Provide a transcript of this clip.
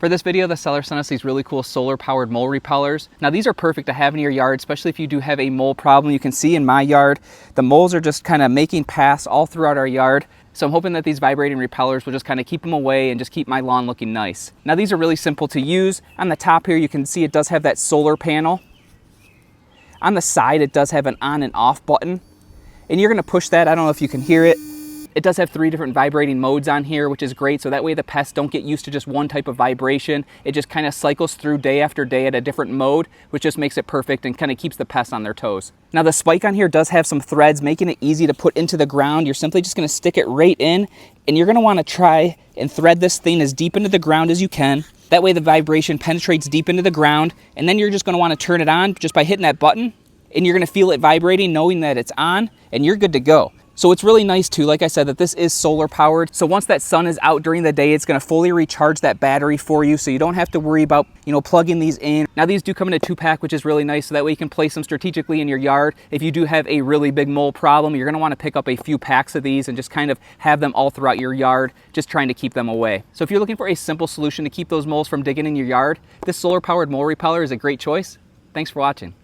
For this video, the seller sent us these really cool solar-powered mole repellers. Now these are perfect to have in your yard, especially if you do have a mole problem. You can see in my yard, the moles are just kind of making paths all throughout our yard. So I'm hoping that these vibrating repellers will just kind of keep them away and just keep my lawn looking nice. Now these are really simple to use. On the top here, you can see it does have that solar panel. On the side, it does have an on and off button. And you're gonna push that, I don't know if you can hear it. It does have 3 different vibrating modes on here, which is great. So that way the pests don't get used to just one type of vibration. It just kind of cycles through day after day at a different mode, which just makes it perfect and kind of keeps the pests on their toes. Now the spike on here does have some threads, making it easy to put into the ground. You're simply just gonna stick it right in, and you're gonna wanna try and thread this thing as deep into the ground as you can. That way the vibration penetrates deep into the ground, and then you're just gonna wanna turn it on just by hitting that button, and you're gonna feel it vibrating, knowing that it's on, and you're good to go. So it's really nice too, like I said, that this is solar powered. So once that sun is out during the day, it's gonna fully recharge that battery for you, so you don't have to worry about, plugging these in. Now these do come in a 2-pack, which is really nice, so that way you can place them strategically in your yard. If you do have a really big mole problem, you're gonna wanna pick up a few packs of these and just kind of have them all throughout your yard, just trying to keep them away. So if you're looking for a simple solution to keep those moles from digging in your yard, this solar powered mole repeller is a great choice. Thanks for watching.